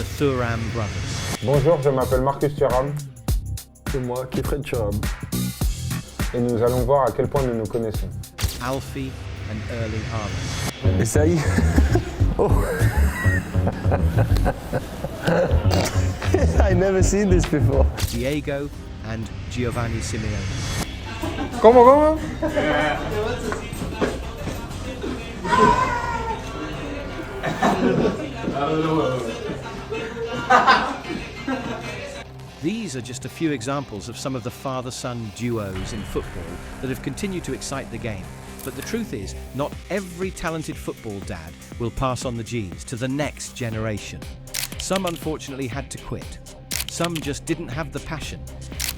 the Thuram brothers. Bonjour, je m'appelle Marcus Thuram. C'est moi, Kefred Thuram. Et nous allons voir à quel point nous nous connaissons. Alfie and Erling Haaland. Essaye. Oh. I never seen this before. Diego and Giovanni Simeone. ¿Cómo? These are just a few examples of some of the father-son duos in football that have continued to excite the game. But the truth is, not every talented football dad will pass on the G's to the next generation. Some unfortunately had to quit. Some just didn't have the passion.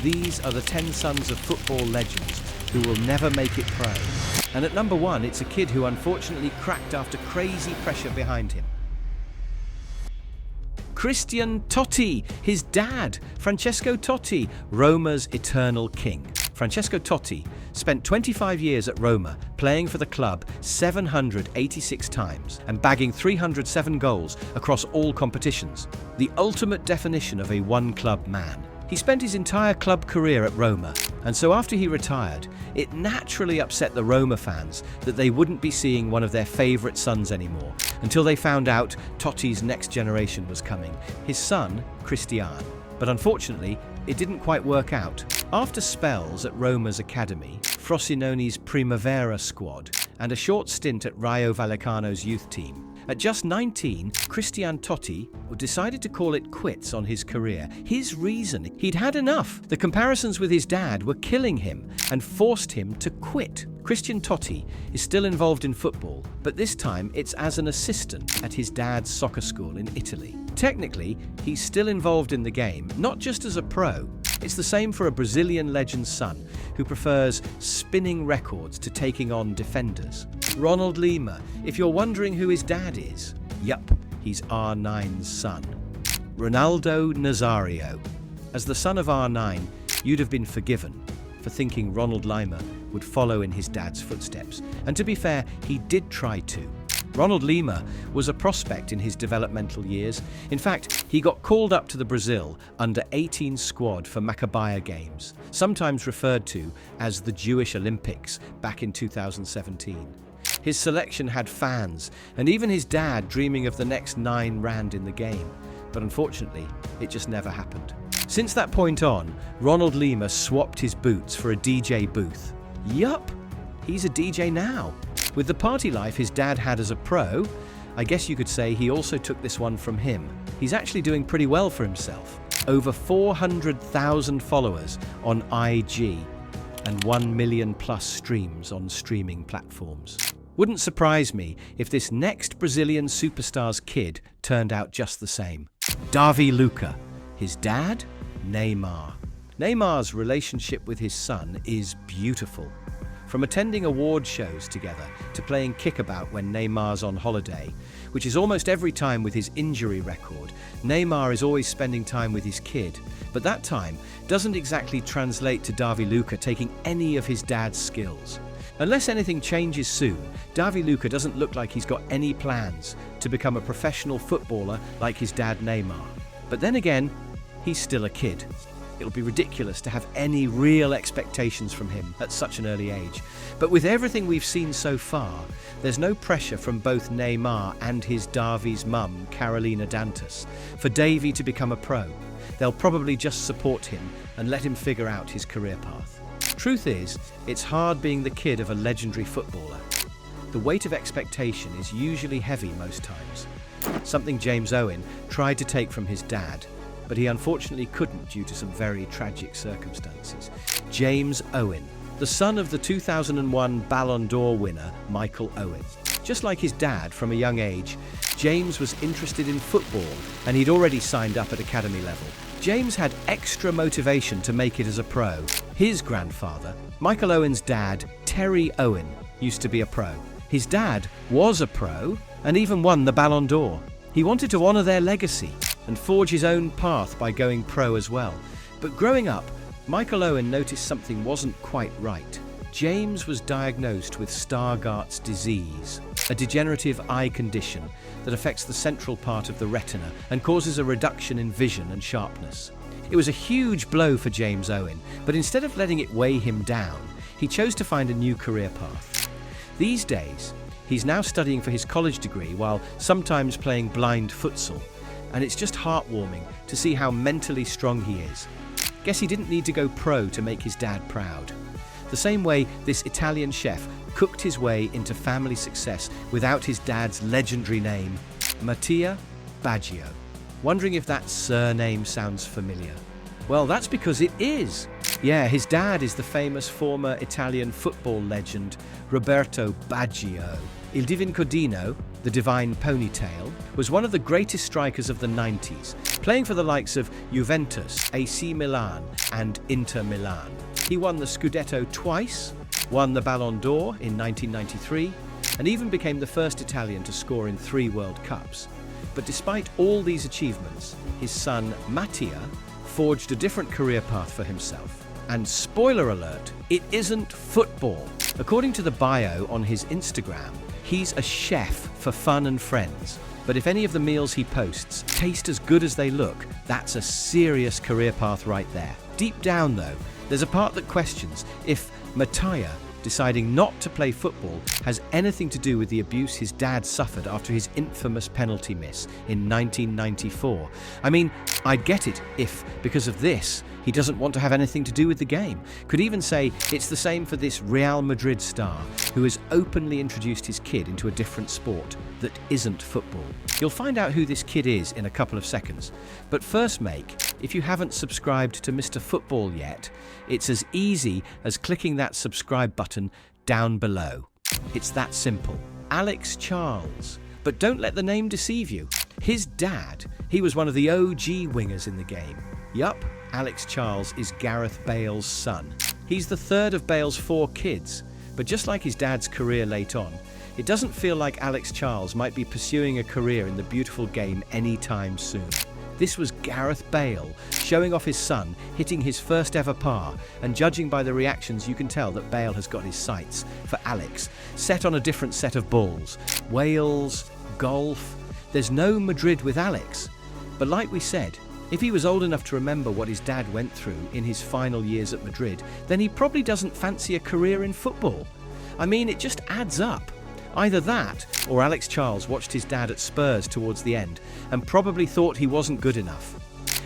These are the 10 sons of football legends who will never make it pro. And at number 1, it's a kid who unfortunately cracked after crazy pressure behind him. Christian Totti, his dad, Francesco Totti, Roma's eternal king. Francesco Totti spent 25 years at Roma, playing for the club 786 times and bagging 307 goals across all competitions. The ultimate definition of a one-club man. He spent his entire club career at Roma, and so after he retired, it naturally upset the Roma fans that they wouldn't be seeing one of their favourite sons anymore, until they found out Totti's next generation was coming, his son, Christian. But unfortunately, it didn't quite work out. After spells at Roma's academy, Frosinone's Primavera squad, and a short stint at Rayo Vallecano's youth team, at just 19, Christian Totti decided to call it quits on his career. His reason? He'd had enough. The comparisons with his dad were killing him and forced him to quit. Christian Totti is still involved in football, but this time it's as an assistant at his dad's soccer school in Italy. Technically, he's still involved in the game, not just as a pro. It's the same for a Brazilian legend's son, who prefers spinning records to taking on defenders. Ronald Lima, if you're wondering who his dad is, yup, he's R9's son. Ronaldo Nazario. As the son of R9, you'd have been forgiven for thinking Ronald Lima would follow in his dad's footsteps. And to be fair, he did try to. Ronald Lima was a prospect in his developmental years. In fact, he got called up to the Brazil under-18 squad for Macabaia Games, sometimes referred to as the Jewish Olympics back in 2017. His selection had fans, and even his dad dreaming of the next 9 rand in the game. But unfortunately, it just never happened. Since that point on, Ronald Lima swapped his boots for a DJ booth. Yup, he's a DJ now. With the party life his dad had as a pro, I guess you could say he also took this one from him. He's actually doing pretty well for himself. Over 400,000 followers on IG and 1 million plus streams on streaming platforms. Wouldn't surprise me if this next Brazilian superstar's kid turned out just the same. Davi Luca, his dad, Neymar. Neymar's relationship with his son is beautiful. From attending award shows together to playing kickabout when Neymar's on holiday, which is almost every time with his injury record, Neymar is always spending time with his kid. But that time doesn't exactly translate to Davi Luca taking any of his dad's skills. Unless anything changes soon, Davi Luca doesn't look like he's got any plans to become a professional footballer like his dad Neymar. But then again, he's still a kid. It'll be ridiculous to have any real expectations from him at such an early age. But with everything we've seen so far, there's no pressure from both Neymar and his Davi's mum, Carolina Dantas, for Davy to become a pro. They'll probably just support him and let him figure out his career path. Truth is, it's hard being the kid of a legendary footballer. The weight of expectation is usually heavy most times. Something James Owen tried to take from his dad, but he unfortunately couldn't due to some very tragic circumstances. James Owen, the son of the 2001 Ballon d'Or winner Michael Owen. Just like his dad from a young age, James was interested in football and he'd already signed up at academy level. James had extra motivation to make it as a pro. His grandfather, Michael Owen's dad, Terry Owen, used to be a pro. His dad was a pro and even won the Ballon d'Or. He wanted to honour their legacy and forge his own path by going pro as well. But growing up, Michael Owen noticed something wasn't quite right. James was diagnosed with Stargardt's disease, a degenerative eye condition that affects the central part of the retina and causes a reduction in vision and sharpness. It was a huge blow for James Owen, but instead of letting it weigh him down, he chose to find a new career path. These days, he's now studying for his college degree while sometimes playing blind futsal, and it's just heartwarming to see how mentally strong he is. Guess he didn't need to go pro to make his dad proud. The same way this Italian chef cooked his way into family success without his dad's legendary name, Mattia Baggio. Wondering if that surname sounds familiar? Well, that's because it is. Yeah, his dad is the famous former Italian football legend Roberto Baggio. Il Divincodino, the Divine Ponytail, was one of the greatest strikers of the 90s, playing for the likes of Juventus, AC Milan and Inter Milan. He won the Scudetto twice, won the Ballon d'Or in 1993, and even became the first Italian to score in 3 World Cups. But despite all these achievements, his son Mattia forged a different career path for himself. And spoiler alert, it isn't football. According to the bio on his Instagram, he's a chef for fun and friends. But if any of the meals he posts taste as good as they look, that's a serious career path right there. Deep down though, there's a part that questions if Mattia deciding not to play football has anything to do with the abuse his dad suffered after his infamous penalty miss in 1994. I mean, I'd get it if, because of this, he doesn't want to have anything to do with the game. Could even say it's the same for this Real Madrid star who has openly introduced his kid into a different sport that isn't football. You'll find out who this kid is in a couple of seconds. But first, if you haven't subscribed to Mr. Football yet, it's as easy as clicking that subscribe button down below. It's that simple. Alex Charles. But don't let the name deceive you. His dad, he was one of the OG wingers in the game. Yup, Alex Charles is Gareth Bale's son. He's the third of Bale's 4 kids, but just like his dad's career late on, it doesn't feel like Alex Charles might be pursuing a career in the beautiful game anytime soon. This was Gareth Bale showing off his son hitting his first ever par, and judging by the reactions you can tell that Bale has got his sights for Alex set on a different set of balls. Wales, golf, there's no Madrid with Alex. But like we said, if he was old enough to remember what his dad went through in his final years at Madrid, then he probably doesn't fancy a career in football. I mean, it just adds up. Either that, or Alex Charles watched his dad at Spurs towards the end and probably thought he wasn't good enough.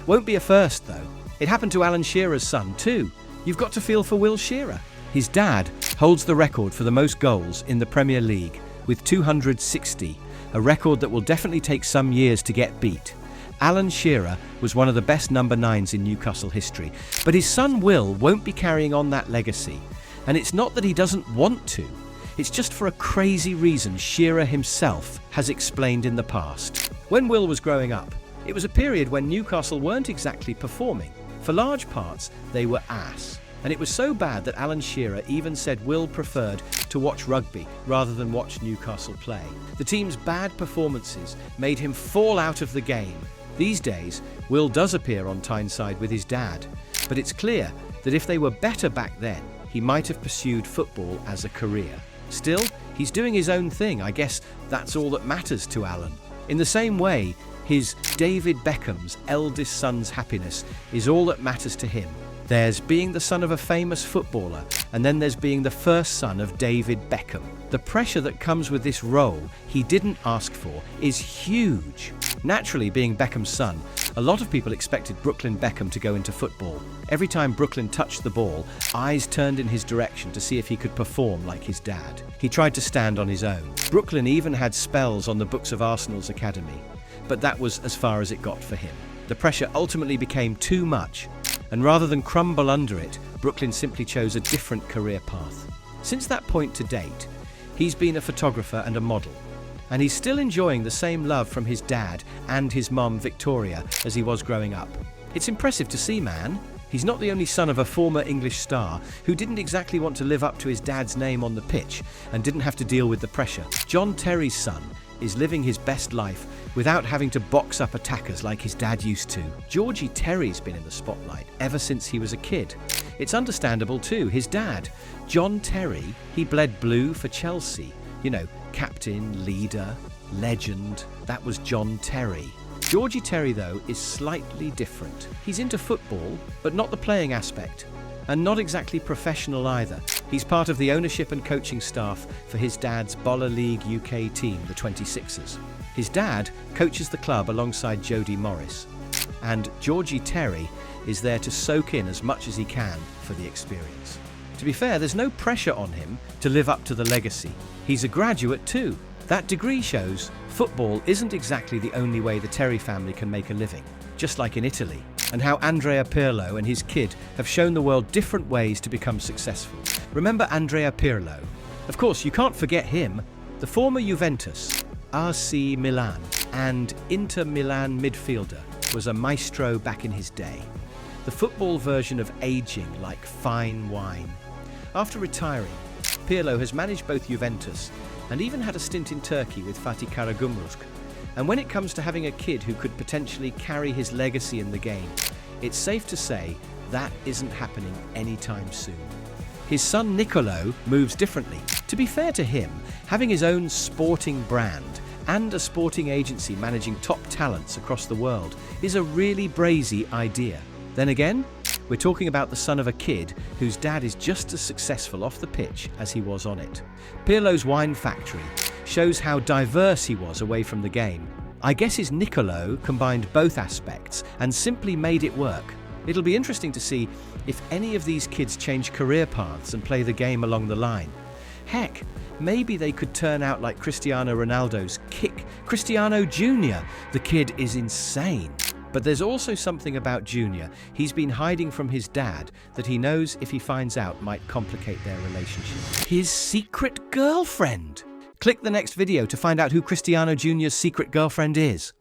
Won't be a first, though. It happened to Alan Shearer's son, too. You've got to feel for Will Shearer. His dad holds the record for the most goals in the Premier League, with 260, a record that will definitely take some years to get beat. Alan Shearer was one of the best number 9s in Newcastle history, but his son Will won't be carrying on that legacy. And it's not that he doesn't want to. It's just for a crazy reason Shearer himself has explained in the past. When Will was growing up, it was a period when Newcastle weren't exactly performing. For large parts, they were ass. And it was so bad that Alan Shearer even said Will preferred to watch rugby rather than watch Newcastle play. The team's bad performances made him fall out of the game. These days, Will does appear on Tyneside with his dad, but it's clear that if they were better back then, he might have pursued football as a career. Still, he's doing his own thing. I guess that's all that matters to Alan. In the same way, his David Beckham's eldest son's happiness is all that matters to him. There's being the son of a famous footballer, and then there's being the first son of David Beckham. The pressure that comes with this role he didn't ask for is huge. Naturally, being Beckham's son, a lot of people expected Brooklyn Beckham to go into football. Every time Brooklyn touched the ball, eyes turned in his direction to see if he could perform like his dad. He tried to stand on his own. Brooklyn even had spells on the books of Arsenal's academy, but that was as far as it got for him. The pressure ultimately became too much, and rather than crumble under it, Brooklyn simply chose a different career path. Since that point to date, he's been a photographer and a model, and he's still enjoying the same love from his dad and his mum Victoria as he was growing up. It's impressive to see, man. He's not the only son of a former English star who didn't exactly want to live up to his dad's name on the pitch and didn't have to deal with the pressure. John Terry's son is living his best life without having to box up attackers like his dad used to. Georgie Terry's been in the spotlight ever since he was a kid. It's understandable too. His dad, John Terry, he bled blue for Chelsea, You know, captain, leader, legend. That was John Terry. Georgie Terry, though, is slightly different. He's into football, but not the playing aspect, and not exactly professional either. He's part of the ownership and coaching staff for his dad's Bola League UK team, the 26ers. His dad coaches the club alongside Jody Morris, and Georgie Terry is there to soak in as much as he can for the experience. To be fair, there's no pressure on him to live up to the legacy. He's a graduate too. That degree shows football isn't exactly the only way the Terry family can make a living, just like in Italy, and how Andrea Pirlo and his kid have shown the world different ways to become successful. Remember Andrea Pirlo? Of course, you can't forget him, the former Juventus, RC Milan, and Inter Milan midfielder, was a maestro back in his day. The football version of aging like fine wine. After retiring, Pirlo has managed both Juventus and even had a stint in Turkey with Fatih Karagümrük. And when it comes to having a kid who could potentially carry his legacy in the game, it's safe to say that isn't happening anytime soon. His son Nicolo moves differently. To be fair to him, having his own sporting brand and a sporting agency managing top talents across the world is a really brazy idea. Then again, we're talking about the son of a kid whose dad is just as successful off the pitch as he was on it. Pirlo's wine factory shows how diverse he was away from the game. I guess his Nicolo combined both aspects and simply made it work. It'll be interesting to see if any of these kids change career paths and play the game along the line. Heck, maybe they could turn out like Cristiano Ronaldo's kick Cristiano Jr. The kid is insane. But there's also something about Junior he's been hiding from his dad that he knows if he finds out might complicate their relationship. His secret girlfriend! Click the next video to find out who Cristiano Jr.'s secret girlfriend is.